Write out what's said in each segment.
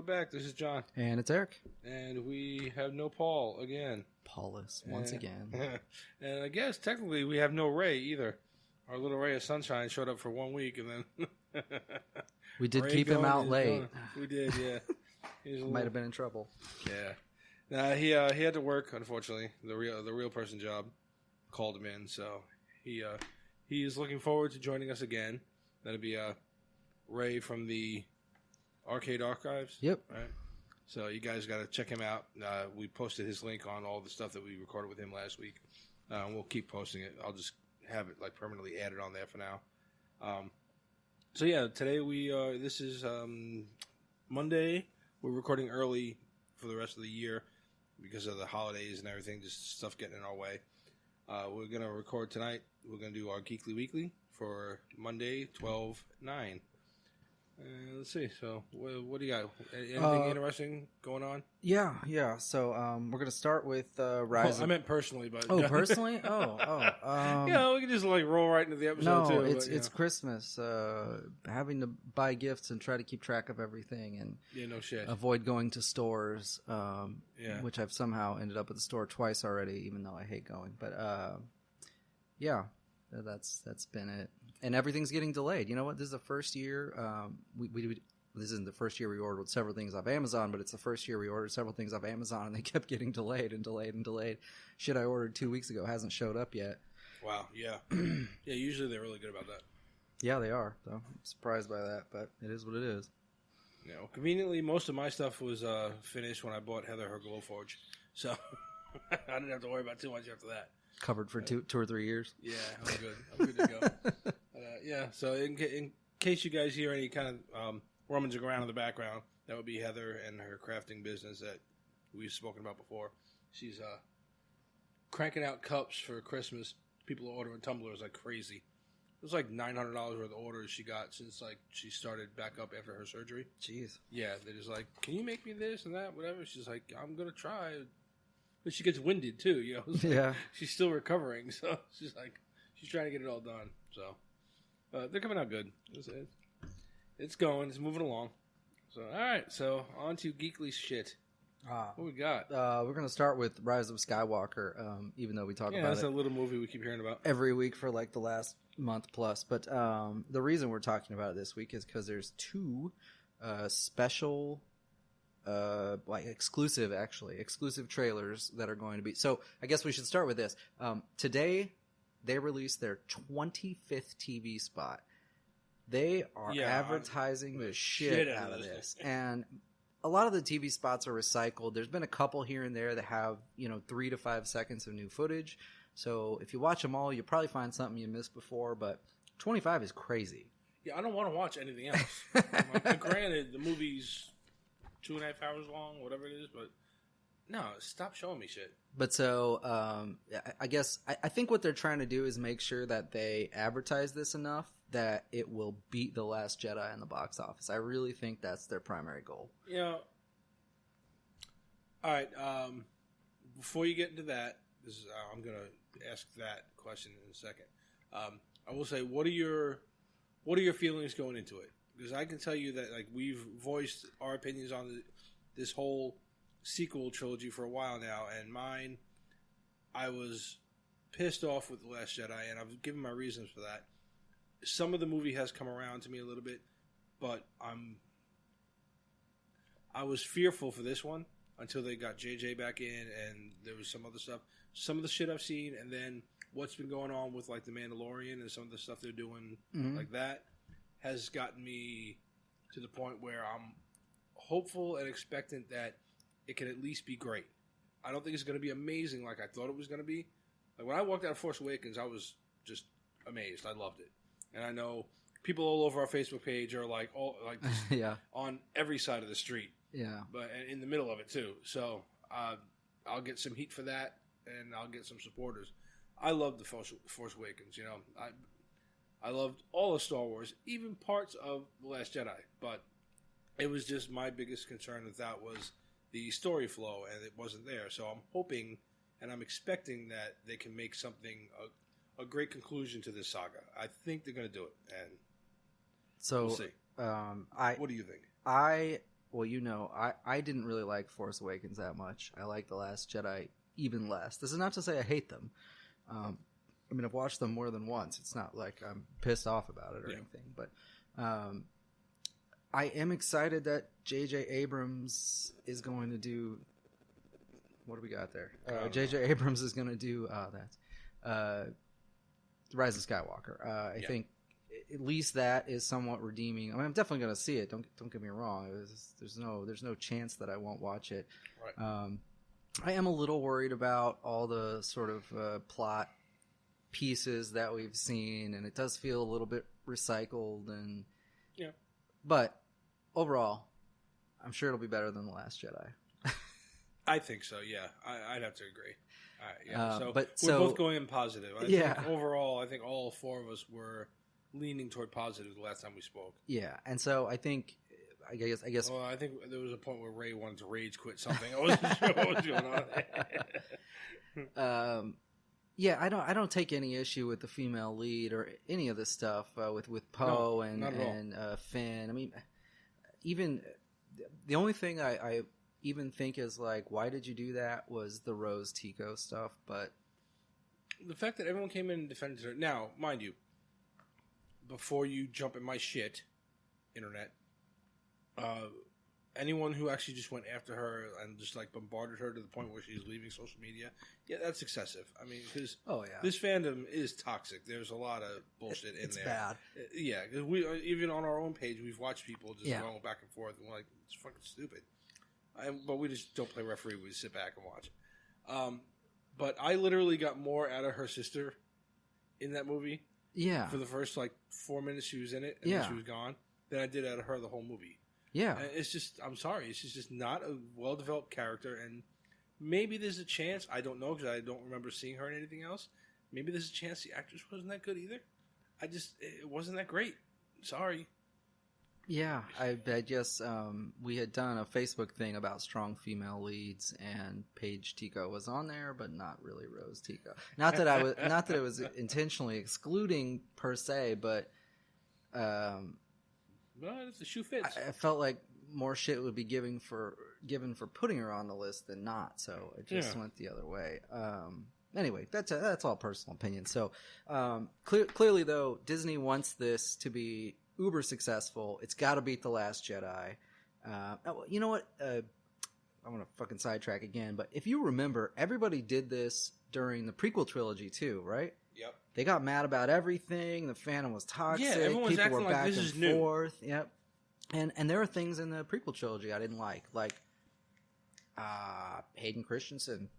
back. This is John. And it's Eric. And we have no Paul again. Paulus, once again. And I guess technically we have no Ray either. Our little ray of sunshine showed up for 1 week and then... We did keep him out late. We did, yeah. Might have been in trouble. Yeah. Nah, he had to work, unfortunately. The real person job called him in, so he is looking forward to joining us again. That'll be Ray from the Arcade Archives. Yep. Right. So you guys got to check him out. We posted his link on all the stuff that we recorded with him last week. We'll keep posting it. I'll just have it like permanently added on there for now. So yeah, today this is Monday. We're recording early for the rest of the year because of the holidays and everything, just stuff getting in our way. We're going to record tonight. We're going to do our Geekly Weekly for Monday, 12/9. Let's see. So, what do you got? Anything interesting going on? Yeah. So, we're going to start with Rise. I meant personally, but personally? Yeah, we can just like roll right into the episode too. It's Christmas. Having to buy gifts and try to keep track of everything, and no shit. Avoid going to stores. Which I've somehow ended up at the store twice already, even though I hate going. But yeah, that's been it. And everything's getting delayed. You know what? This is the first year. This isn't the first year we ordered several things off Amazon, but it's the first year we ordered several things off Amazon, and they kept getting delayed and delayed and delayed. Shit I ordered 2 weeks ago hasn't showed up yet. Wow. Yeah. Yeah. Usually they're really good about that. Yeah, they are. Though I'm surprised by that, but it is what it is. You know, conveniently, most of my stuff was finished when I bought Heather her Glowforge, so I didn't have to worry about too much after that. Covered for two or 3 years. Yeah, I'm good. I'm good to go. Yeah, so in case you guys hear any kind of rummaging around in the background, that would be Heather and her crafting business that we've spoken about before. She's cranking out cups for Christmas. People are ordering tumblers like crazy. It was like $900 worth of orders she got since like she started back up after her surgery. Jeez. Yeah, they're just like, can you make me this and that, whatever. She's like, I'm gonna try. But she gets winded too, you know. Like, yeah. She's still recovering, so she's trying to get it all done. So they're coming out good. It's going. It's moving along. So all right. So on to geekly shit. What we got? We're going to start with Rise of Skywalker, even though we talk about that's a little movie we keep hearing about every week for like the last month plus. But the reason we're talking about it this week is because there's two special, exclusive trailers that are going to be. So I guess we should start with this. Today, they released their 25th TV spot. They are advertising the shit out of this. And a lot of the TV spots are recycled. There's been a couple here and there that have, 3 to 5 seconds of new footage. So if you watch them all, you'll probably find something you missed before, but 25 is crazy. Yeah, I don't want to watch anything else. Granted, the movie's 2.5 hours long, whatever it is, but no, stop showing me shit. But so, I guess, I think what they're trying to do is make sure that they advertise this enough that it will beat The Last Jedi in the box office. I really think that's their primary goal. All right, before you get into that, I'm going to ask that question in a second. I will say, what are your feelings going into it? Because I can tell you that like we've voiced our opinions on this whole sequel trilogy for a while now, and mine, I was pissed off with The Last Jedi, and I've given my reasons for that. Some of the movie has come around to me a little bit, but I was fearful for this one until they got JJ back in, and there was some other stuff. Some of the shit I've seen, and then what's been going on with like The Mandalorian and some of the stuff they're doing like that has gotten me to the point where I'm hopeful and expectant that it can at least be great. I don't think it's going to be amazing like I thought it was going to be. Like when I walked out of Force Awakens, I was just amazed. I loved it. And I know people all over our Facebook page are like on every side of the street. Yeah. But in the middle of it too. So I'll get some heat for that, and I'll get some supporters. I love the Force Awakens. I loved all of Star Wars, even parts of The Last Jedi. But it was just my biggest concern with that was the story flow, and it wasn't there. So I'm hoping and I'm expecting that they can make something a great conclusion to this saga. I think they're going to do it, and so we'll see. What do you think? well, I didn't really like Force Awakens that much. I like The Last Jedi even less. This is not to say I hate them. I mean, I've watched them more than once. It's not like I'm pissed off about it or anything. But I am excited that J.J. Abrams is going to do... What do we got there? J.J. Abrams is going to do Rise of Skywalker. I think at least that is somewhat redeeming. I mean, I'm definitely going to see it. Don't get me wrong. There's no chance that I won't watch it. Right. I am a little worried about all the sort of plot pieces that we've seen, and it does feel a little bit recycled. And but overall, I'm sure it'll be better than The Last Jedi. I think so. Yeah, I'd have to agree. So we're both going in positive. I think overall, I think all four of us were leaning toward positive the last time we spoke. Yeah, and so I think, I guess. Well, I think there was a point where Ray wanted to rage quit something. I wasn't sure what was going on. Yeah, I don't take any issue with the female lead or any of this stuff with Poe and Finn. I mean, even the only thing I even think is like, why did you do that, was the Rose Tico stuff. But the fact that everyone came in and defended her. Now, mind you, before you jump in my shit, internet, anyone who actually just went after her and just like bombarded her to the point where she's leaving social media, that's excessive. I mean, because this fandom is toxic. There's a lot of bullshit in there. It's bad. Yeah, because we even on our own page, we've watched people just going back and forth, and we're like, it's fucking stupid. But we just don't play referee. We just sit back and watch. But I literally got more out of her sister in that movie. Yeah. For the first 4 minutes she was in it, and then she was gone, than I did out of her the whole movie. Yeah. And it's just, I'm sorry, it's just not a well-developed character, and maybe there's a chance, I don't know, because I don't remember seeing her in anything else, maybe there's a chance the actress wasn't that good either. It wasn't that great. Sorry. Yeah, I guess we had done a Facebook thing about strong female leads, and Paige Tico was on there, but not really Rose Tico. Not that it was intentionally excluding per se, but well, if the shoe fits. I felt like more shit would be given for putting her on the list than not, so it just went the other way. Anyway, that's all personal opinion. So clearly, though, Disney wants this to be uber successful. It's got to beat The Last Jedi. You know what? I'm gonna fucking sidetrack again, but if you remember, everybody did this during the prequel trilogy too, right? Yep. They got mad about everything. The fandom was toxic. Yeah, everyone's people acting were like back this and is new. forth. Yep. And there are things in the prequel trilogy I didn't like Hayden Christensen.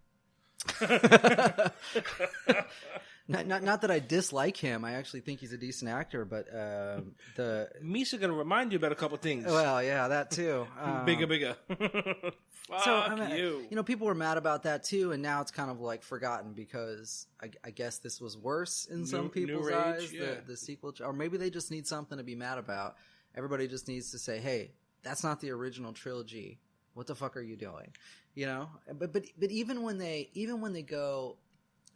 Not that I dislike him. I actually think he's a decent actor, but the Misa going to remind you about a couple things. Well, yeah, that too. Bigger. Fuck you. You know, people were mad about that too, and now it's kind of like forgotten because I guess this was worse in some people's eyes. The sequel, or maybe they just need something to be mad about. Everybody just needs to say, "Hey, that's not the original trilogy. What the fuck are you doing?" You know. But even when they go.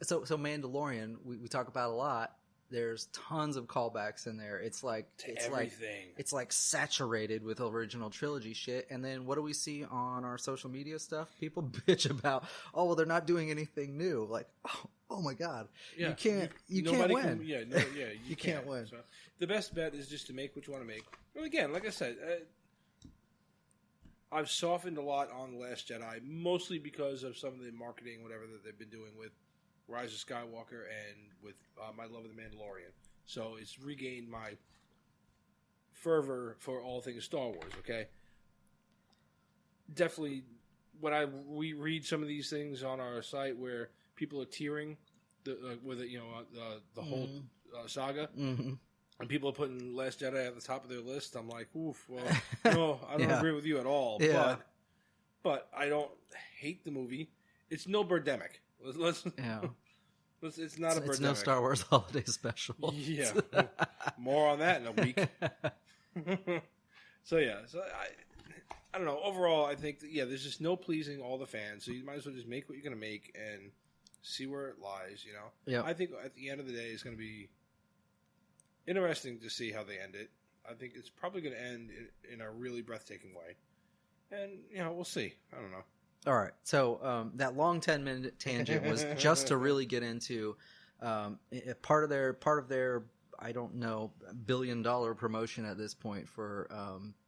So Mandalorian, we talk about a lot. There's tons of callbacks in there. It's like saturated with original trilogy shit. And then what do we see on our social media stuff? People bitch about, they're not doing anything new. Like, oh my god, you can't win. You can't win. So the best bet is just to make what you want to make. Well, again, like I said, I've softened a lot on The Last Jedi, mostly because of some of the marketing, whatever that they've been doing with Rise of Skywalker and with my love of The Mandalorian. So it's regained my fervor for all things Star Wars, okay? Definitely, when we read some of these things on our site where people are tearing with it, the whole saga, and people are putting Last Jedi at the top of their list, I'm like, oof, well, no, I don't agree with you at all. Yeah. But I don't hate the movie. It's no Birdemic. It's not a Birdemic. It's no Star Wars holiday special. Yeah. More on that in a week. So I don't know. Overall, I think that, there's just no pleasing all the fans. So you might as well just make what you're going to make and see where it lies, you know? Yeah. I think at the end of the day, it's going to be interesting to see how they end it. I think it's probably going to end in a really breathtaking way. And, we'll see. I don't know. All right. So that long 10-minute tangent was just to really get into part of their I don't know, $1 billion promotion at this point for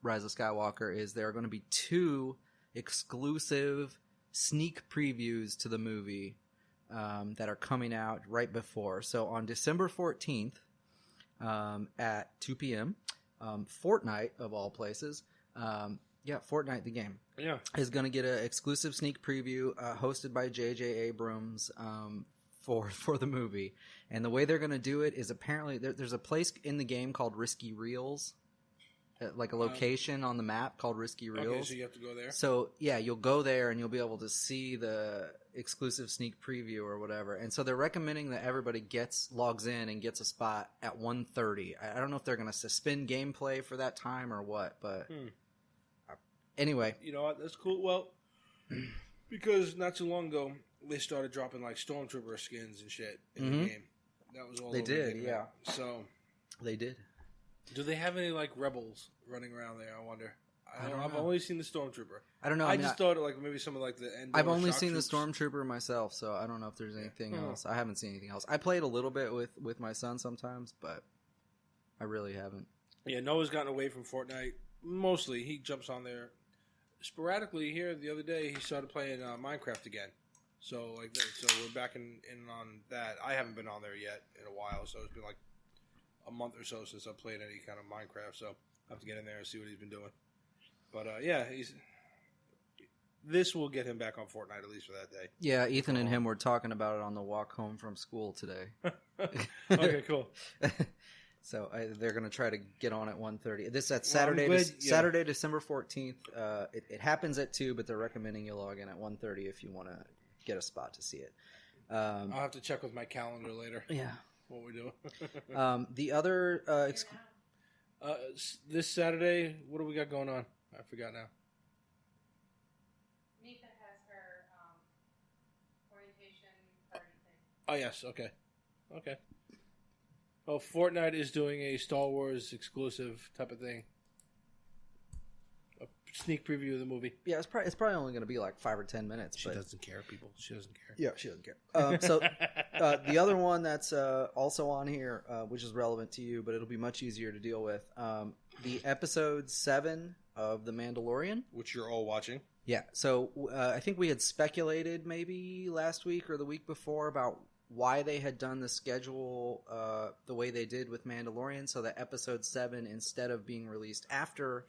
Rise of Skywalker is there are going to be 2 exclusive sneak previews to the movie that are coming out right before. So on December 14th at 2 p.m., Fortnite, of all places, Fortnite the game, is going to get an exclusive sneak preview hosted by J.J. Abrams for the movie. And the way they're going to do it is apparently there's a place in the game called Risky Reels, like a location on the map called Risky Reels. Okay, so you have to go there? So, yeah, you'll go there and you'll be able to see the exclusive sneak preview or whatever. And so they're recommending that everybody logs in and gets a spot at 1:30. I don't know if they're going to suspend gameplay for that time or what, but anyway. You know what? That's cool. Well, because not too long ago, they started dropping like Stormtrooper skins and shit in the game. That was all they did, yeah. So they did. Do they have any like rebels running around there? I wonder. I've know. only seen the Stormtrooper. I don't know. I just thought like maybe some of like the Endor I've only seen troops. the Stormtrooper myself, so I don't know if there's anything else. I haven't seen anything else. I played a little bit with my son sometimes, but I really haven't. Yeah, Noah's gotten away from Fortnite. Mostly, he jumps on there sporadically. Here the other day, he started playing Minecraft again. So we're back in on that. I haven't been on there yet in a while, so it's been like a month or so since I played any kind of Minecraft. So I have to get in there and see what he's been doing. But this will get him back on Fortnite at least for that day. Yeah, Ethan and him were talking about it on the walk home from school today. Okay, cool. So they're going to try to get on at 1:30. That's Saturday, Saturday, December 14th. It happens at 2, but they're recommending you log in at 1:30 if you want to get a spot to see it. I'll have to check with my calendar later. Yeah, what we do. The other this Saturday, what do we got going on? I forgot now. Nita has her orientation party thing. Oh yes, okay. Oh, Fortnite is doing a Star Wars exclusive type of thing. A sneak preview of the movie. Yeah, it's probably only going to be like 5 or 10 minutes. She doesn't care, people. She doesn't care. Yeah, she doesn't care. So the other one that's also on here, which is relevant to you, but it'll be much easier to deal with, the episode 7 of The Mandalorian. Which you're all watching. Yeah, so I think we had speculated maybe last week or the week before about why they had done the schedule the way they did with Mandalorian, so that episode 7, instead of being released after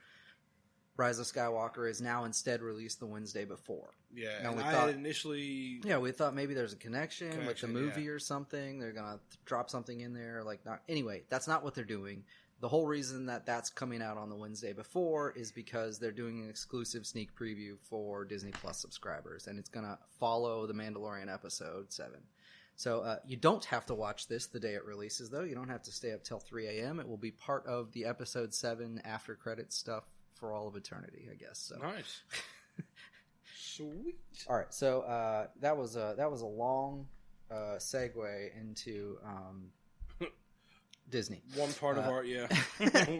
Rise of Skywalker, is now instead released the Wednesday before. Yeah, now, and I had initially... Yeah, we thought maybe there's a connection with the movie or something. They're going to drop something in there. Anyway, that's not what they're doing. The whole reason that that's coming out on the Wednesday before is because they're doing an exclusive sneak preview for Disney Plus subscribers, and it's going to follow The Mandalorian episode 7. So you don't have to watch this the day it releases, though. You don't have to stay up till 3 a.m. It will be part of the episode 7 after credits stuff for all of eternity, I guess. So. Nice. Sweet. All right, so that was a long segue into Disney. One part of art, yeah.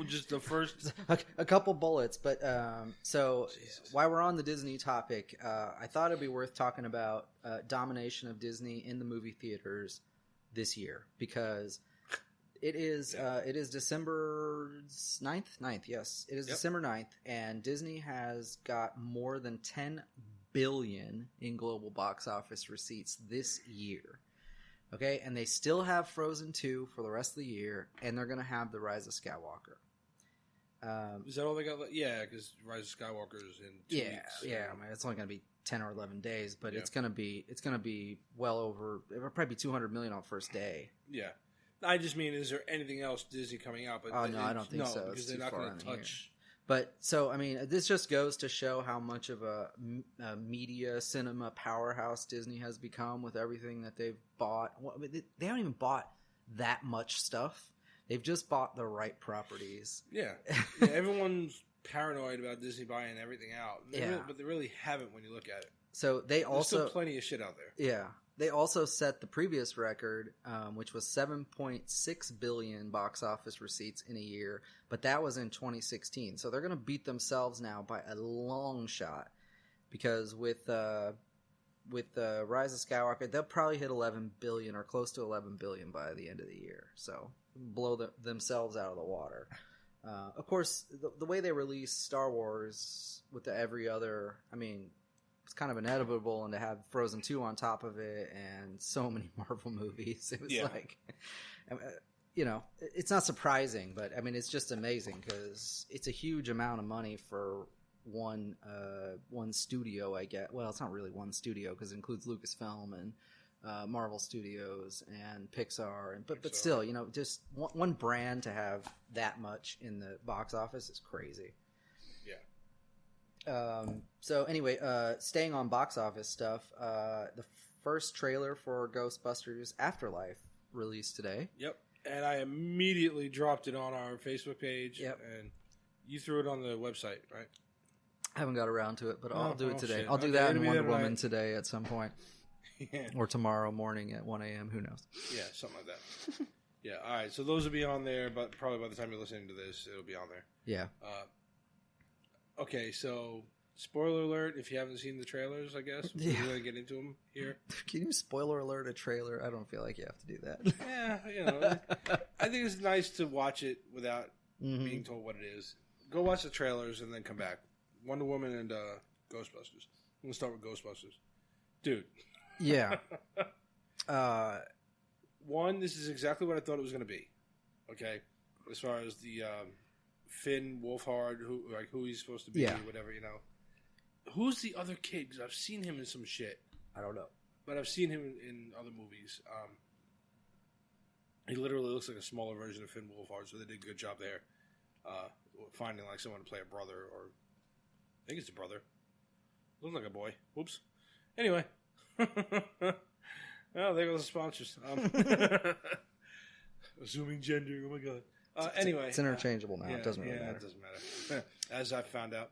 Just the first... A couple bullets, but so Jesus. While we're on the Disney topic, I thought it'd be worth talking about domination of Disney in the movie theaters this year, because it is December 9th, yes. It is December 9th, and Disney has got more than $10 billion in global box office receipts this year. Okay, and they still have Frozen 2 for the rest of the year, and they're going to have The Rise of Skywalker. Is that all they got? Yeah, because Rise of Skywalker is in 2 weeks. Yeah. I mean, it's only going to be 10 or 11 days, but it's going to be well over. It'll probably be $200 million on first day. Yeah, I just mean, is there anything else Disney coming out? But no, I don't think so. Because they're not going to touch. But so, I mean, this just goes to show how much of a media cinema powerhouse Disney has become with everything that they've bought. Well, I mean, they haven't even bought that much stuff. They've just bought the right properties. Yeah. Everyone's paranoid about Disney buying everything out. But they really haven't when you look at it. So There's still plenty of shit out there. Yeah. They also set the previous record, which was 7.6 billion box office receipts in a year, but that was in 2016. So they're going to beat themselves now by a long shot, because with Rise of Skywalker, they'll probably hit 11 billion or close to 11 billion by the end of the year. So blow themselves out of the water. Of course, the way they release Star Wars with every other, I mean, it's kind of inevitable, and to have Frozen 2 on top of it and so many Marvel movies, it was like, you know, it's not surprising, but I mean, it's just amazing because it's a huge amount of money for one studio, I get. Well, it's not really one studio because it includes Lucasfilm and Marvel Studios and Pixar, but still, you know, just one brand to have that much in the box office is crazy. So anyway, staying on box office stuff, the first trailer for Ghostbusters Afterlife released today. Yep. And I immediately dropped it on our Facebook page. Yep. And you threw it on the website, right? I haven't got around to it, but I'll do it today. Shit. I'll do that in Wonder Woman today at some point. Yeah. Or tomorrow morning at 1 a.m. Who knows? Yeah, something like that. Yeah, all right. So those will be on there, but probably by the time you're listening to this, it'll be on there. Yeah. Okay, so spoiler alert if you haven't seen the trailers, I guess. We're going to get into them here. Can you spoiler alert a trailer? I don't feel like you have to do that. Yeah, you know. I think it's nice to watch it without being told what it is. Go watch the trailers and then come back. Wonder Woman and Ghostbusters. I'm going to start with Ghostbusters. Dude. Yeah. One, this is exactly what I thought it was going to be. Okay? As far as the Finn Wolfhard, who he's supposed to be, or whatever, you know. Who's the other kid? Because I've seen him in some shit. I don't know. But I've seen him in other movies. He literally looks like a smaller version of Finn Wolfhard, so they did a good job there. Finding like someone to play a brother, or I think it's a brother. Looks like a boy. Whoops. Anyway. Oh, there goes the sponsors. Assuming gender. Oh my god. Anyway, it's interchangeable now. It doesn't really matter. It doesn't matter. As I found out.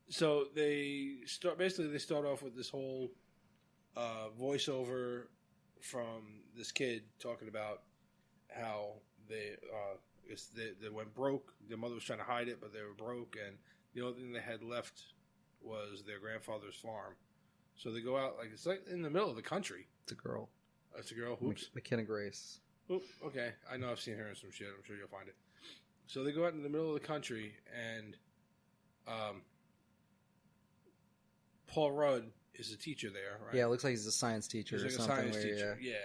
So they start off with this whole voiceover from this kid talking about how they went broke. Their mother was trying to hide it, but they were broke, and the only thing they had left was their grandfather's farm. So they go out it's like in the middle of the country. It's a girl. It's a girl. Oops. McKenna Grace. Oh, okay. I know I've seen her in some shit. I'm sure you'll find it. So they go out in the middle of the country, and Paul Rudd is a teacher there, right? Yeah, it looks like he's a science teacher or something. He's like a science teacher, yeah.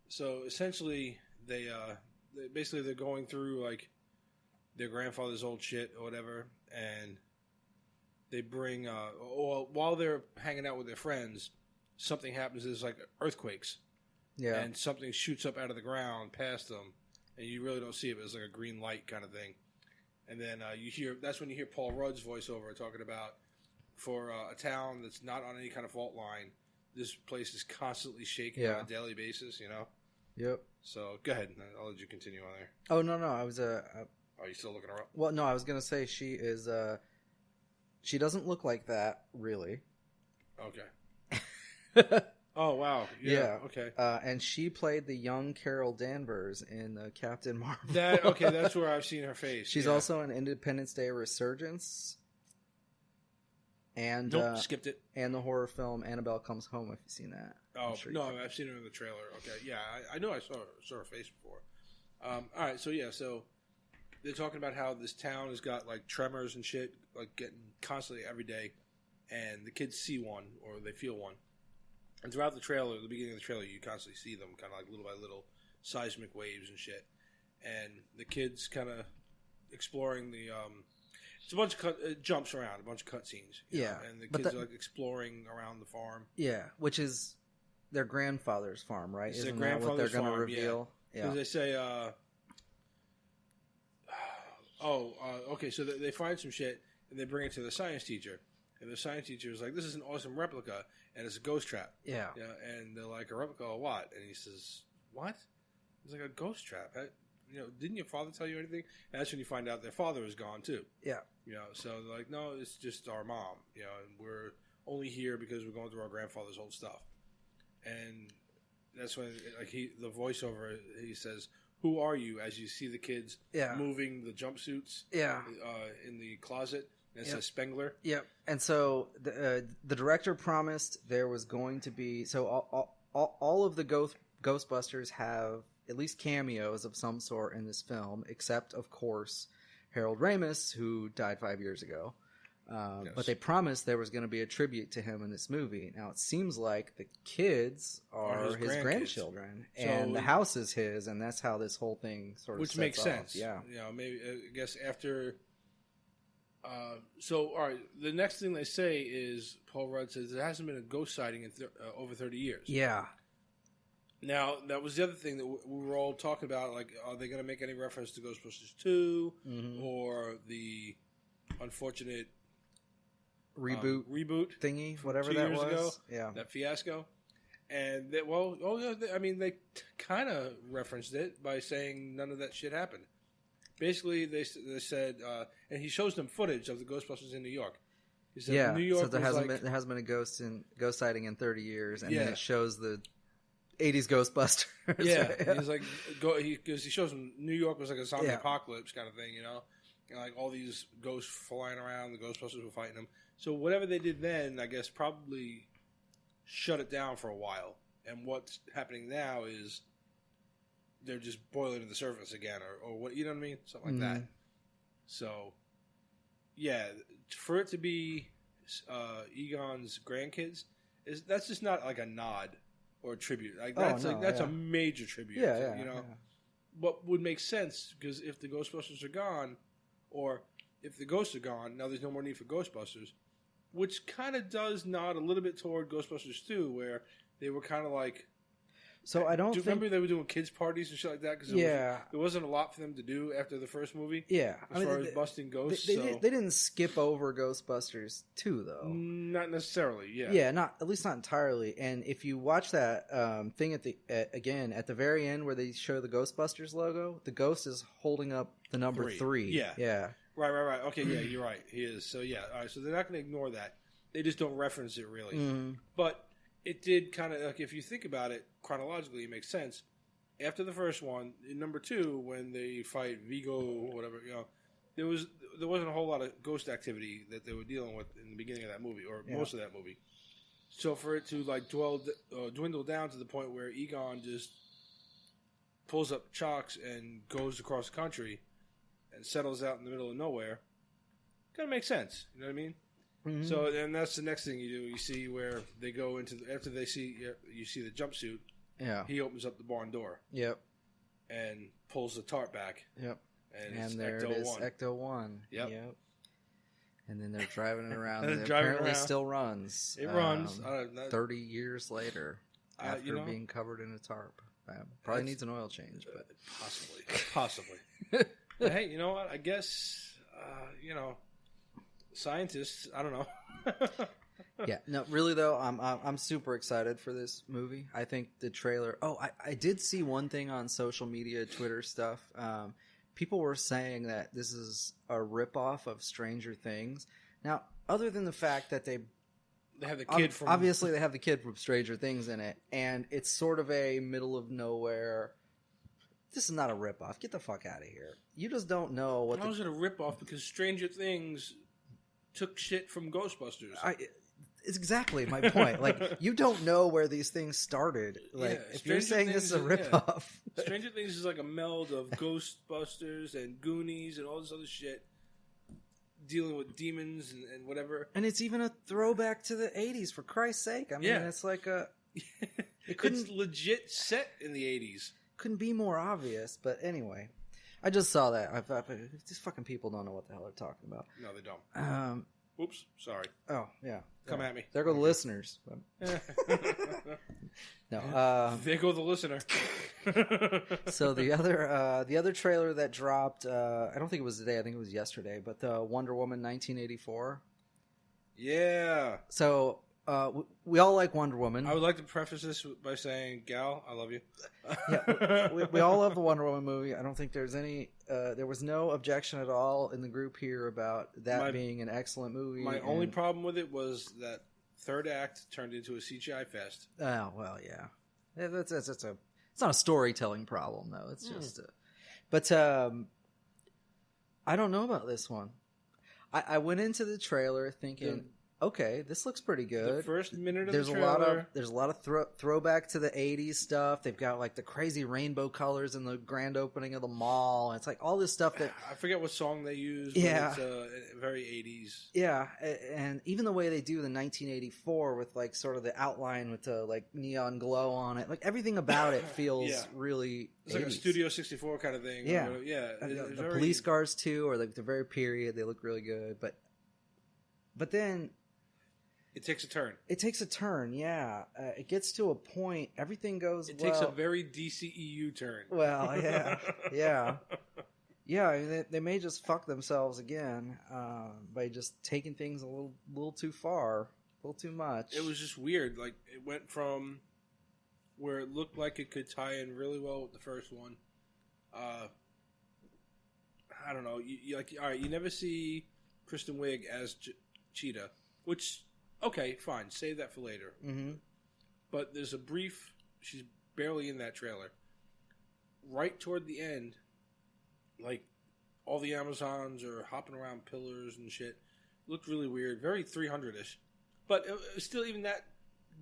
So essentially, they're going through like their grandfather's old shit or whatever, and they bring while they're hanging out with their friends, something happens. There's like earthquakes. Yeah. And something shoots up out of the ground past them, and you really don't see it, but it's like a green light kind of thing. And then that's when you hear Paul Rudd's voiceover talking about, for a town that's not on any kind of fault line, this place is constantly shaking on a daily basis, you know? Yep. So, go ahead. I'll let you continue on there. Oh, no. I was... Are you still looking her up? Well, no, I was going to say she is... she doesn't look like that, really. Okay. Oh, wow. Yeah. Okay. And she played the young Carol Danvers in Captain Marvel. That's where I've seen her face. She's also in Independence Day Resurgence. And skipped it. And the horror film Annabelle Comes Home, if you've seen that. Oh, sure no, I've seen her in the trailer. Okay, yeah, I know I saw her face before. All right, so they're talking about how this town has got like tremors and shit, like getting constantly every day, and the kids see one or they feel one. And throughout the beginning of the trailer, you constantly see them kind of like little by little seismic waves and shit. And the kids kind of exploring the... it's a bunch of it jumps around, a bunch of cutscenes. Yeah. And the kids are like exploring around the farm. Yeah, which is their grandfather's farm, right? Isn't that what they're going to reveal? Yeah. Because they say... okay, so they find some shit, and they bring it to the science teacher. And the science teacher is like, this is an awesome replica, and it's a ghost trap. Yeah. And they're like, a replica of what? And he says, what? It's like a ghost trap. didn't your father tell you anything? And that's when you find out their father is gone too. Yeah. So they're like, no, it's just our mom. And we're only here because we're going through our grandfather's old stuff. And that's when, the voiceover, he says, "Who are you?" As you see the kids moving the jumpsuits in the closet. And it says Spengler. Yep. And so the director promised there was going to be... So all of the Ghostbusters have at least cameos of some sort in this film, except, of course, Harold Ramis, who died 5 years ago. Yes. But they promised there was going to be a tribute to him in this movie. Now, it seems like the kids are his grandchildren, and the house is his, and that's how this whole thing sort of Which makes sense. Yeah. Maybe, I guess after... all right, the next thing they say is, Paul Rudd says, there hasn't been a ghost sighting in over 30 years. Yeah. Now, that was the other thing that we were all talking about, like, are they going to make any reference to Ghostbusters 2 or the unfortunate reboot thingy, whatever 2 that years was. Ago, yeah, that fiasco. And, they kind of referenced it by saying none of that shit happened. Basically, they said, and he shows them footage of the Ghostbusters in New York. He said New York so there hasn't been a ghost sighting in 30 years, and then it shows the 80s Ghostbusters. Yeah, he's like, because he shows them New York was like a zombie apocalypse kind of thing, and like all these ghosts flying around, the Ghostbusters were fighting them. So whatever they did then, I guess, probably shut it down for a while. And what's happening now is they're just boiling to the surface again, or what, you know what I mean? Something like that. So, yeah, for it to be Egon's grandkids, that's just not like a nod or a tribute. Like that's a major tribute. What would make sense, because if the Ghostbusters are gone, or if the ghosts are gone, now there's no more need for Ghostbusters, which kind of does nod a little bit toward Ghostbusters 2, where they were kind of like... So I don't remember they were doing kids parties and shit like that? Because there wasn't a lot for them to do after the first movie. Yeah. As far as busting ghosts. They didn't skip over Ghostbusters 2, though. Not necessarily, yeah. Yeah, at least not entirely. And if you watch that thing at the very end where they show the Ghostbusters logo, the ghost is holding up the number 3. Yeah. Yeah. Right. Okay, yeah, you're right. He is. So, yeah. All right, so they're not going to ignore that. They just don't reference it, really. Mm-hmm. But... it did kind of, like, if you think about it chronologically, it makes sense. After the first one, in number 2, when they fight Vigo or whatever, there wasn't a whole lot of ghost activity that they were dealing with in the beginning of that movie, or most of that movie. So for it to like dwindle down to the point where Egon just pulls up chocks and goes across the country and settles out in the middle of nowhere, kind of makes sense. You know what I mean? Mm-hmm. So then that's the next thing you do. You see where they go into after they see you see the jumpsuit. Yeah. He opens up the barn door. Yep. And pulls the tarp back. Yep. And there Ecto it is, 1. Ecto 1. Yep. And then they're driving it around. And it apparently still runs. It runs. 30 years later after being covered in a tarp. Probably needs an oil change, but possibly. But hey, you know what? I guess scientists, I don't know. Yeah, no, really though, I'm super excited for this movie. I think the trailer. Oh, I did see one thing on social media, Twitter stuff. People were saying that this is a ripoff of Stranger Things. Now, other than the fact that they have the kid from obviously they have the kid from Stranger Things in it, and it's sort of a middle of nowhere. This is not a ripoff. Get the fuck out of here. You just don't know what. How is it a ripoff? Because Stranger Things took shit from Ghostbusters. It's exactly my point. Like, you don't know where these things started. Like, if you're saying this is a ripoff. Stranger Things is like a meld of Ghostbusters and Goonies and all this other shit. Dealing with demons and whatever. And it's even a throwback to the 80s, for Christ's sake. I mean, it's like a... It's legit set in the 80s. Couldn't be more obvious, but anyway. I just saw that. I thought, these fucking people don't know what the hell they're talking about. No, they don't. Oops, sorry. Oh, yeah. Come at me. There go the listeners. No. There go the listener. So the other trailer that dropped, I don't think it was today, I think it was yesterday, but the Wonder Woman 1984. Yeah. So we all like Wonder Woman. I would like to preface this by saying, Gal, I love you. we all love the Wonder Woman movie. I don't think there's any. There was no objection at all in the group here about that being an excellent movie. My only problem with it was that third act turned into a CGI fest. Oh well, yeah. It's not a storytelling problem though. It's just. But I don't know about this one. I went into the trailer thinking, okay, this looks pretty good. The first minute of the trailer. There's a lot of throwback to the 80s stuff. They've got like the crazy rainbow colors in the grand opening of the mall. And it's like all this stuff that... I forget what song they used. Yeah. But it's very 80s. Yeah. And even the way they do the 1984 with like sort of the outline with the like neon glow on it. Like everything about it feels really It's 80s. Like a Studio 64 kind of thing. Yeah. The police cars too, or like the very period. They look really good. But then... It takes a turn. Yeah. It gets to a point. Everything goes It takes a very DCEU turn. Well, yeah. Yeah. Yeah, I mean, they may just fuck themselves again by just taking things a little too far, a little too much. It was just weird. Like, it went from where it looked like it could tie in really well with the first one. I don't know. All right, you never see Kristen Wiig as Cheetah, which... Okay, fine. Save that for later. Mm-hmm. But there's a brief... She's barely in that trailer. Right toward the end, like, all the Amazons are hopping around pillars and shit. Looked really weird. Very 300-ish. But still, even that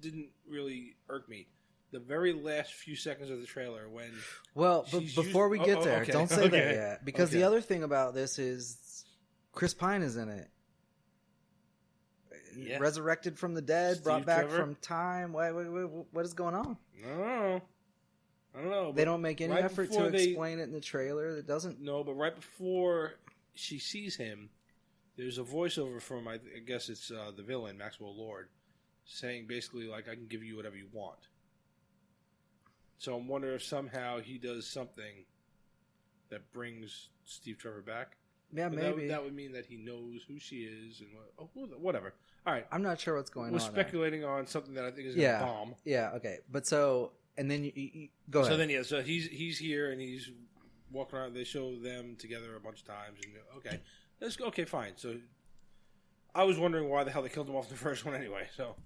didn't really irk me. The very last few seconds of the trailer when... Well, before we get there, don't say that yet. Because the other thing about this is Chris Pine is in it. Yeah. Resurrected from the dead, brought back from time. What is going on? I don't know. They don't make any effort to explain it in the trailer. It doesn't. No, but right before she sees him, there's a voiceover from, I guess it's the villain, Maxwell Lord, saying basically, like, I can give you whatever you want. So I'm wondering if somehow he does something that brings Steve Trevor back. Yeah, but maybe. That would mean that he knows who she is and whatever. All right. I'm not sure what's going on. We're speculating on something that I think is going to bomb. Yeah, okay. But so, and then you go ahead. So he's here and he's walking around. They show them together a bunch of times. And okay, fine. So I was wondering why the hell they killed him off in the first one anyway. So,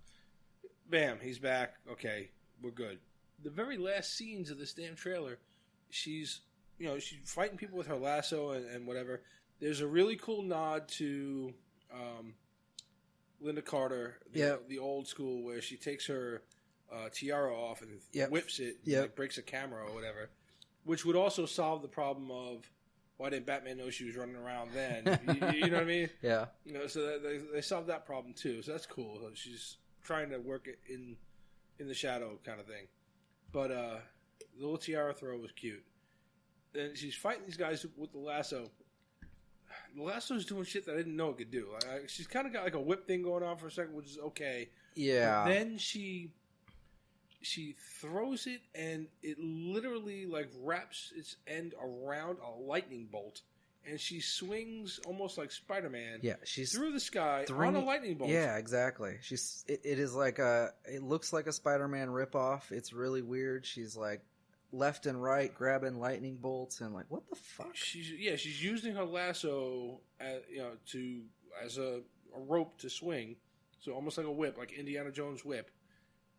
bam, he's back. Okay, we're good. The very last scenes of this damn trailer, she's fighting people with her lasso and whatever. There's a really cool nod to Linda Carter, the old school, where she takes her tiara off and whips it, like breaks a camera or whatever, which would also solve the problem of why didn't Batman know she was running around then? you know what I mean? Yeah. So they solved that problem too. So that's cool. So she's trying to work it in the shadow kind of thing. But the little tiara throw was cute. And she's fighting these guys with the lasso. The lasso's doing shit that I didn't know it could do. She's kind of got like a whip thing going on for a second, which is okay. Yeah. But then she throws it, and it literally like wraps its end around a lightning bolt, and she swings almost like Spider-Man. Yeah, she's through the sky on a lightning bolt. Yeah, exactly. It is like it looks like a Spider-Man ripoff. It's really weird. She's like left and right grabbing lightning bolts and like, what the fuck? She's using her lasso as a rope to swing, so almost like a whip, like Indiana Jones whip,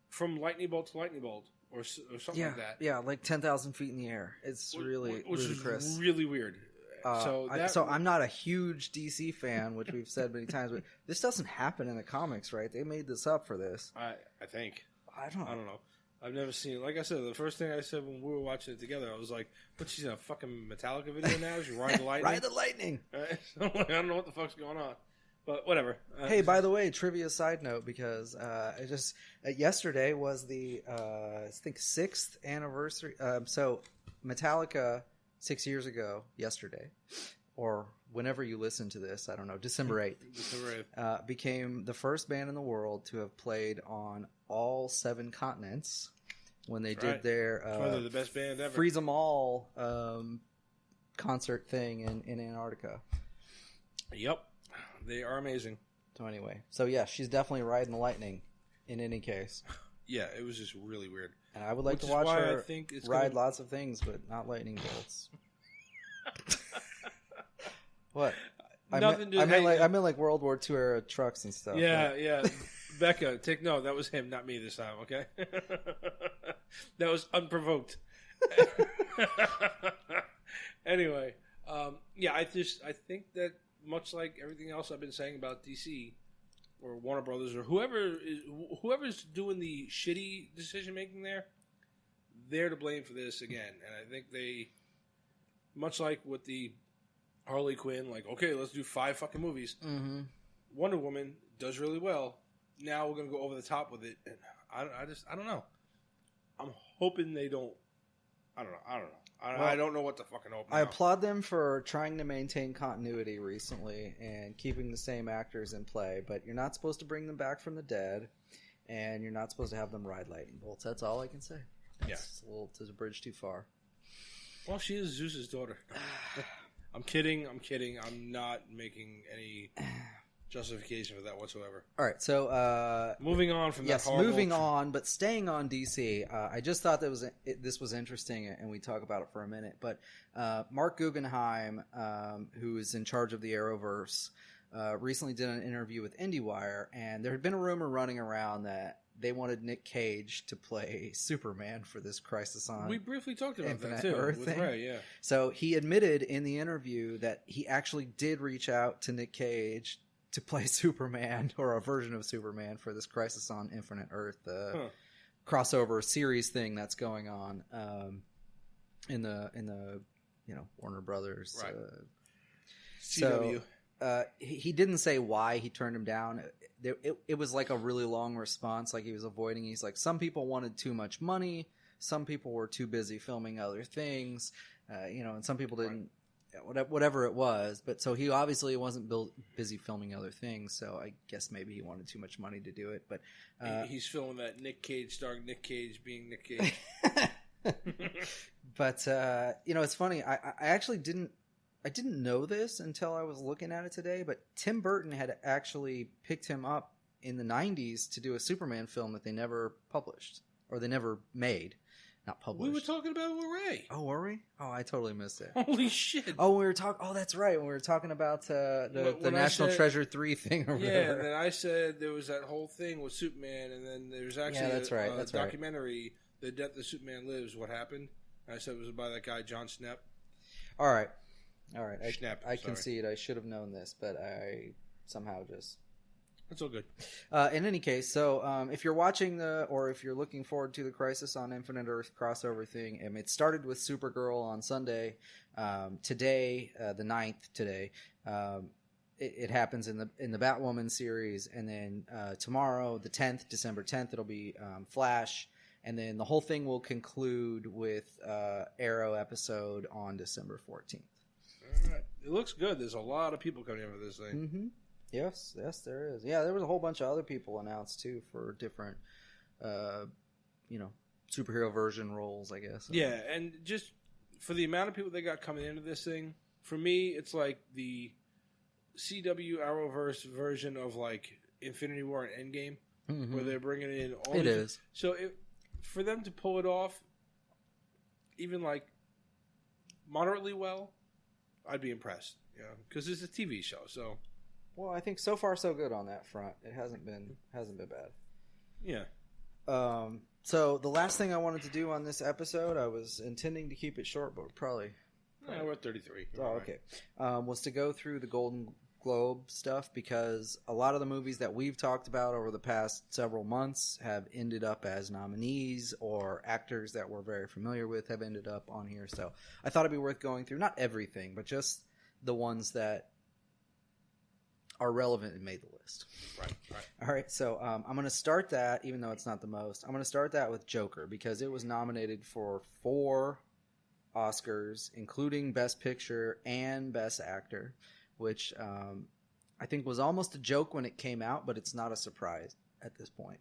from lightning bolt to lightning bolt or something like that. Yeah, like 10,000 feet in the air. It's really ludicrous. Is really weird. So I'm not a huge DC fan, which we've said many times, but this doesn't happen in the comics, right? They made this up for this. I think. I don't know. I've never seen it. Like I said, the first thing I said when we were watching it together, I was like, "What? She's in a fucking Metallica video now? She ride the lightning? Ride the lightning!" Right? So I don't know what the fuck's going on, but whatever. Hey, by the way, trivia side note, because yesterday was the I think 6th anniversary. So Metallica 6 years ago, yesterday, or whenever you listen to this, I don't know, December 8th, became the first band in the world to have played on all 7 continents when they did their the best band ever. Freeze 'Em All concert thing in Antarctica. Yep, they are amazing. So anyway, she's definitely riding the lightning. In any case. Yeah, it was just really weird. And I would like to watch her ride lots of things, but not lightning bolts. What? I meant like World War II era trucks and stuff. Yeah. Becca, take note. That was him, not me this time, okay? That was unprovoked. Anyway, I think that much like everything else I've been saying about DC or Warner Brothers or whoever's doing the shitty decision making there, they're to blame for this again. And I think they, much like with the Harley Quinn, like, okay, let's do 5 fucking movies. Mm-hmm. Wonder Woman does really well. Now we're gonna go over the top with it. And I don't know. I'm hoping they don't. I don't know. I don't know what to fucking hope. I applaud them for trying to maintain continuity recently and keeping the same actors in play, but you're not supposed to bring them back from the dead, and you're not supposed to have them ride lightning bolts. That's all I can say. It's a bridge too far. Well, she is Zeus's daughter. I'm kidding. I'm not making any justification for that whatsoever. All right, so moving on from that. Moving on, but staying on DC. I just thought that this was interesting, and we talk about it for a minute. But Mark Guggenheim, who is in charge of the Arrowverse, recently did an interview with IndieWire, and there had been a rumor running around that they wanted Nick Cage to play Superman for this Crisis on. We briefly talked about Infinite that too Earth with thing. Ray, yeah. So he admitted in the interview that he actually did reach out to Nick Cage to play Superman or a version of Superman for this Crisis on Infinite Earth crossover series thing that's going on in the Warner Brothers. Right. CW. So he didn't say why he turned him down. It was like a really long response, like he was avoiding. He's like, some people wanted too much money, some people were too busy filming other things, and some people didn't. Whatever it was, but so he obviously wasn't busy filming other things, so I guess maybe he wanted too much money to do it. But he's filming that Nick Cage starring Nick Cage being Nick Cage. But it's funny. I actually didn't know this until I was looking at it today. But Tim Burton had actually picked him up in the 90s to do a Superman film that they never published or they never made. Not published. We were talking about it with Ray. Oh, were we? Oh, I totally missed it. Holy shit. Oh, we were talking. Oh, that's right. We were talking about the National Treasure 3 thing over there. And then I said there was that whole thing with Superman, and then there's actually a documentary, The Death of Superman Lives, What Happened. And I said it was by that guy, John Schnepp. All right. I concede. I should have known this, but I somehow just... That's all good. In any case, so if you're watching or if you're looking forward to the Crisis on Infinite Earth crossover thing, it started with Supergirl on Sunday. Today, the 9th today, it happens in the Batwoman series, and then tomorrow, the 10th, December 10th, it'll be Flash, and then the whole thing will conclude with Arrow episode on December 14th. All right. It looks good. There's a lot of people coming in for this thing. Mm-hmm. Yes, there is. Yeah, there was a whole bunch of other people announced too for different, superhero version roles, I guess. Yeah, and just for the amount of people they got coming into this thing, for me, it's like the CW Arrowverse version of like Infinity War and Endgame, where they're bringing in all. It is. So for them to pull it off, even like moderately well, I'd be impressed. Because it's a TV show, so. Well, I think so far so good on that front. It hasn't been bad. Yeah. So the last thing I wanted to do on this episode, I was intending to keep it short, but probably we're at 33. Oh, okay. Was to go through the Golden Globe stuff, because a lot of the movies that we've talked about over the past several months have ended up as nominees, or actors that we're very familiar with have ended up on here. So I thought it'd be worth going through, not everything, but just the ones that are relevant and made the list. Right. All right, so I'm going to start that, even though it's not the most. I'm going to start that with Joker, because it was nominated for 4 Oscars, including Best Picture and Best Actor, which I think was almost a joke when it came out, but it's not a surprise at this point.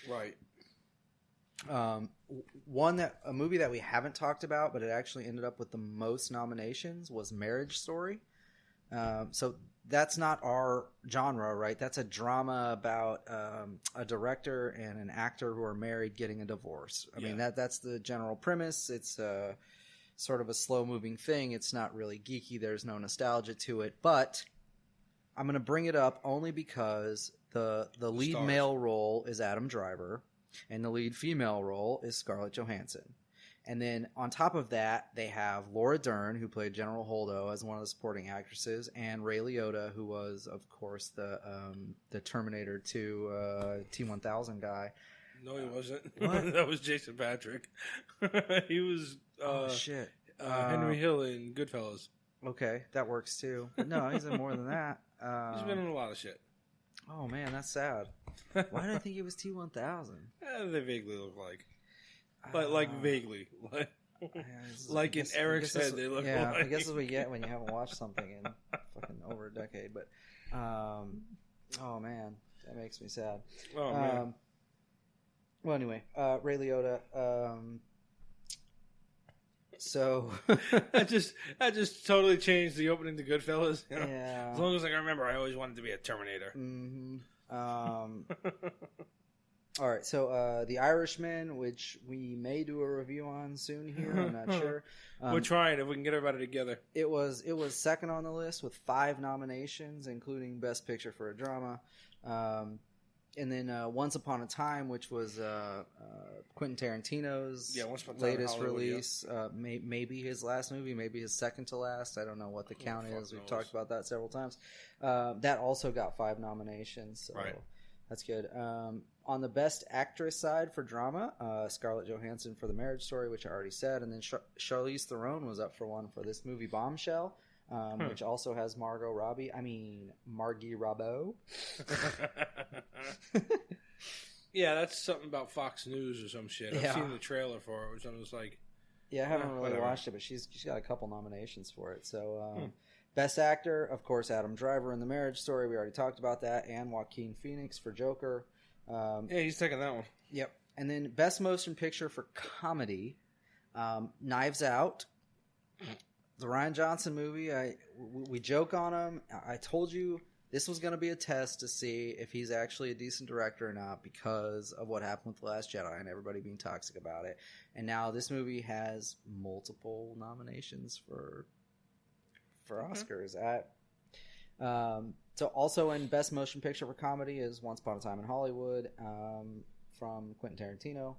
Right. A movie that we haven't talked about, but it actually ended up with the most nominations, was Marriage Story. So that's not our genre, right? That's a drama about a director and an actor who are married getting a divorce. I mean, that's the general premise. It's sort of a slow-moving thing. It's not really geeky. There's no nostalgia to it. But I'm going to bring it up only because the lead male role is Adam Driver, and the lead female role is Scarlett Johansson. And then on top of that, they have Laura Dern, who played General Holdo as one of the supporting actresses, and Ray Liotta, who was, of course, the Terminator 2 T-1000 guy. No, he wasn't. What? That was Jason Patrick. He was shit. Henry Hill in Goodfellas. Okay, that works too. But no, he's in more than that. He's been in a lot of shit. Oh, man, that's sad. Why did I think he was T-1000? They vaguely look like. Like vaguely. Like in Eric's head, they look like. Yeah, I guess that's what you get when you haven't watched something in fucking over a decade. But, oh, man, that makes me sad. Oh, man. Well, anyway, Ray Liotta. So I just totally changed the opening to Goodfellas. You know? Yeah. As long as I can remember, I always wanted to be a Terminator. Mm-hmm. All right, so The Irishman, which we may do a review on soon here. I'm not sure. We're trying if we can get everybody together. It was second on the list with 5 nominations, including Best Picture for a Drama. And then Once Upon a Time, which was Quentin Tarantino's latest release. Yeah. Maybe his last movie, maybe his second to last. I don't know what the count is. We've talked about that several times. That also got 5 nominations, so that's good. On the Best Actress side for drama, Scarlett Johansson for The Marriage Story, which I already said. And then Charlize Theron was up for one for this movie Bombshell. Which also has Margie Robbeau. Yeah, that's something about Fox News or some shit. I've seen the trailer for it, which I was like... Yeah, I haven't really watched it, but she's got a couple nominations for it. So, Best Actor, of course, Adam Driver in The Marriage Story. We already talked about that. And Joaquin Phoenix for Joker. Yeah, he's taking that one. Yep. And then Best Motion Picture for Comedy, Knives Out. The Rian Johnson movie, we joke on him. I told you this was going to be a test to see if he's actually a decent director or not because of what happened with The Last Jedi and everybody being toxic about it. And now this movie has multiple nominations for Oscars. So also in Best Motion Picture for Comedy is Once Upon a Time in Hollywood from Quentin Tarantino.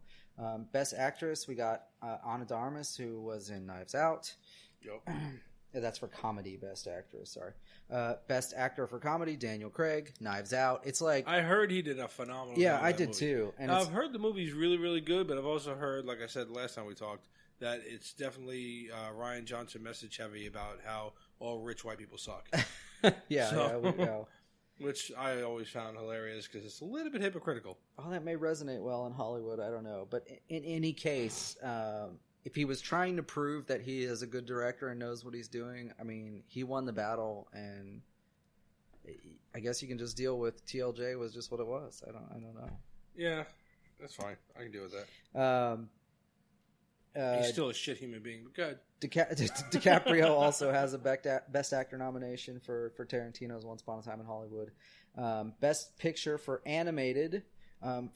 Best Actress, we got Ana de Armas, who was in Knives Out. Yep. That's for comedy, Best Actress, sorry. Best Actor for Comedy, Daniel Craig, Knives Out. It's like... I heard he did a phenomenal job. Yeah, I did movie. Too. And I've heard the movie's really, really good, but I've also heard, like I said last time we talked, that it's definitely Rian Johnson message heavy about how all rich white people suck. Which I always found hilarious because it's a little bit hypocritical. Oh, that may resonate well in Hollywood. I don't know. But in any case... if he was trying to prove that he is a good director and knows what he's doing, I mean, he won the battle, and I guess you can just deal with TLJ was just what it was. I don't know. Yeah, that's fine. I can deal with that. He's still a shit human being, but good. DiCaprio also has a Best Actor nomination for Tarantino's Once Upon a Time in Hollywood. Best Picture for Animated,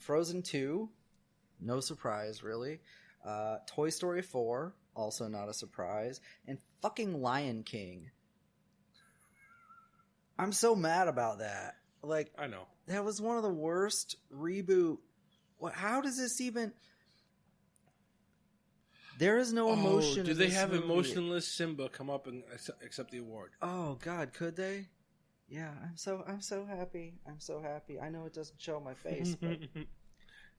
Frozen 2, no surprise, really. Toy Story 4, also not a surprise, and fucking Lion King. I'm so mad about that. Like, I know. That was one of the worst reboot. How does this even... There is no emotion. Do they have emotionless Simba come up and accept the award? Oh God, could they? Yeah, I'm so happy. I'm so happy. I know it doesn't show my face, but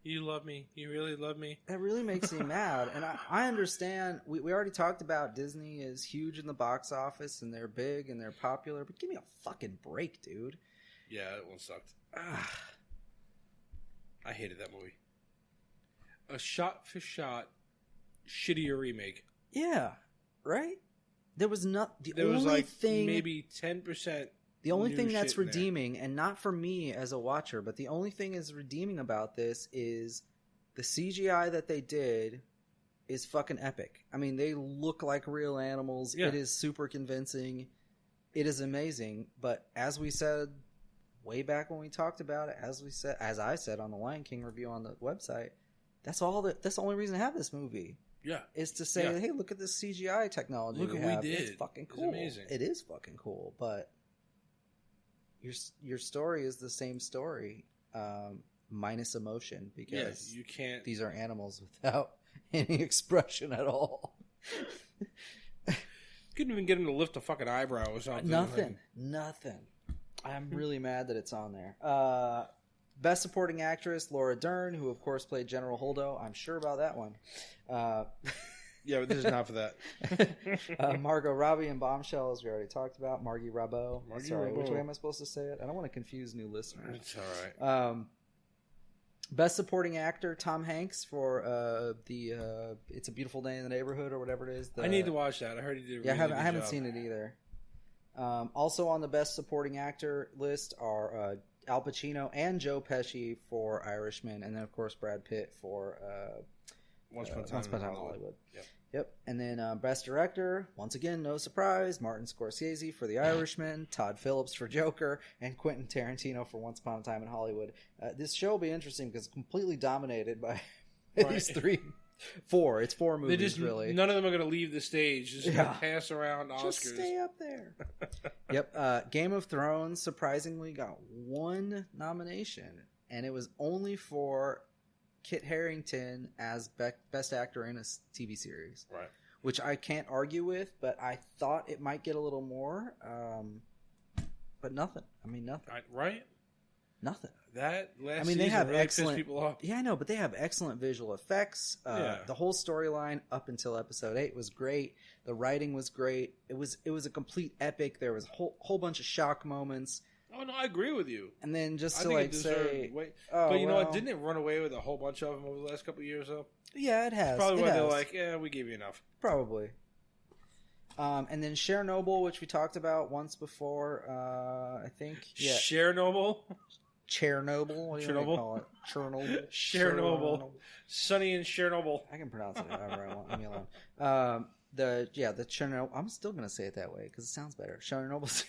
you love me. You really love me. That really makes me mad. And I understand. We already talked about Disney is huge in the box office and they're big and they're popular. But give me a fucking break, dude. Yeah, that one sucked. I hated that movie. A shot-for-shot shittier remake. Yeah, right? There was maybe 10%. The only thing that's redeeming, and not for me as a watcher, but the only thing is redeeming about this is the CGI that they did is fucking epic. I mean, they look like real animals. Yeah. It is super convincing. it is amazing. But as we said way back when we talked about it, as I said on the Lion King review on the website, that's the only reason to have this movie. Yeah, is to say, hey, look at this CGI technology. Look what we did. It's fucking cool. It's amazing. It is fucking cool, but your story is the same story, minus emotion, because you can't. These are animals without any expression at all. Couldn't even get him to lift a fucking eyebrow or something. Nothing. I'm really mad that it's on there. Best Supporting Actress, Laura Dern, who of course played General Holdo. I'm sure about that one. Yeah, but this is not for that. Margot Robbie in Bombshell, as we already talked about. Margie Rabot. Sorry, which way am I supposed to say it? I don't want to confuse new listeners. It's all right. Best Supporting Actor, Tom Hanks for the It's a Beautiful Day in the Neighborhood, or whatever it is. I need to watch that. I heard he did a really good job. I haven't seen it either. Also on the Best Supporting Actor list are Al Pacino and Joe Pesci for Irishman, and then of course Brad Pitt for Once Upon a Time in Hollywood. Yep. And then Best Director, once again, no surprise, Martin Scorsese for The Irishman, Todd Phillips for Joker, and Quentin Tarantino for Once Upon a Time in Hollywood. This show will be interesting because it's completely dominated by these four. It's four movies, really. None of them are going to leave the stage. Just pass around Oscars. Just stay up there. Yep. Game of Thrones surprisingly got one nomination, and it was only for Kit Harington as best actor in a TV series, right? Which I can't argue with, but I thought it might get a little more, but nothing. I mean, nothing. Right? Nothing. That last they have really excellent pissed people off. Yeah, I know, but they have excellent visual effects. The whole storyline up until episode 8 was great. The writing was great. It was a complete epic. There was a whole bunch of shock moments. Oh no, I agree with you. And then just I to think say, but you know what? Didn't it run away with a whole bunch of them over the last couple of years though? Yeah, it has. Probably why they're like, yeah, we gave you enough. Probably. And then Chernobyl, which we talked about once before, I think. Yeah. Chernobyl? What do you call it? Chernobyl. Sunny in Chernobyl. I can pronounce it however I want. Leave me alone. The Chernobyl. I'm still going to say it that way because it sounds better. Chernobyl.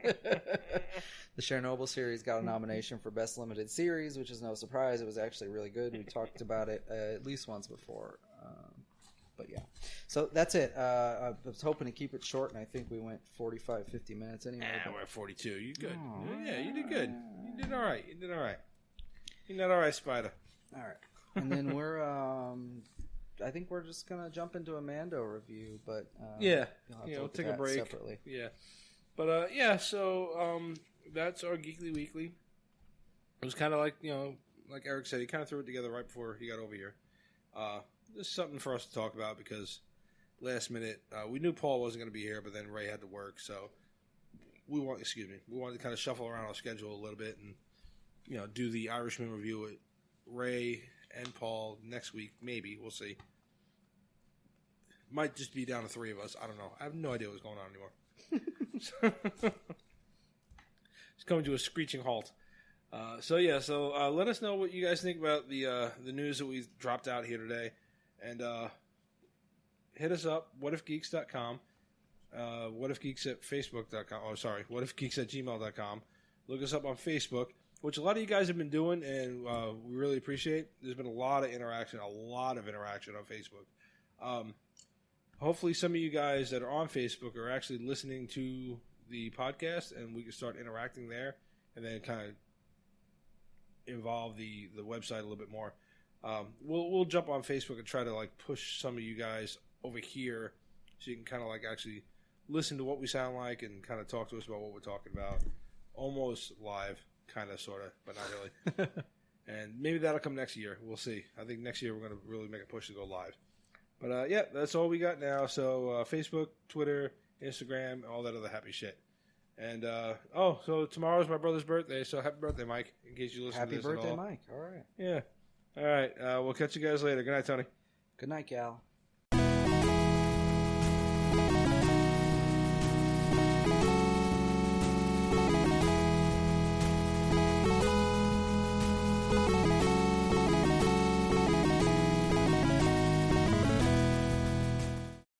The Chernobyl series got a nomination for Best Limited Series, which is no surprise. It was actually really good. We talked about it at least once before. But yeah. So that's it. I was hoping to keep it short, and I think we went 45, 50 minutes anyway. We're at 42. You good. Oh, yeah, you did good. You did all right. You're not all right, Spider. All right. And then we're... I think we're just going to jump into a Mando review, but... we'll take a break. Separately. Yeah. But, so that's our Geekly Weekly. It was kind of like, like Eric said, he kind of threw it together right before he got over here. This is something for us to talk about because last minute, we knew Paul wasn't going to be here, but then Ray had to work, so we wanted to kind of shuffle around our schedule a little bit and, do the Irishman review with Ray and Paul next week, maybe. We'll see. Might just be down to 3 of us. I don't know. I have no idea what's going on anymore. It's coming to a screeching halt. So let us know what you guys think about the news that we dropped out here today. And hit us up, whatifgeeks.com, whatifgeeks at facebook.com. Oh, sorry, whatifgeeks at gmail.com. Look us up on Facebook, which a lot of you guys have been doing, and we really appreciate. There's been a lot of interaction on Facebook. Hopefully some of you guys that are on Facebook are actually listening to the podcast, and we can start interacting there, and then kind of involve the website a little bit more. We'll jump on Facebook and try to push some of you guys over here so you can kind of actually listen to what we sound like and kind of talk to us about what we're talking about. Almost live, kind of, sort of, but not really. And maybe that'll come next year. We'll see. I think next year we're going to really make a push to go live. But that's all we got now. So Facebook, Twitter, Instagram, all that other happy shit. And so tomorrow's my brother's birthday. So happy birthday, Mike! In case you listen to this at all. Happy birthday, Mike! All right. Yeah. All right. We'll catch you guys later. Good night, Tony. Good night, Gal.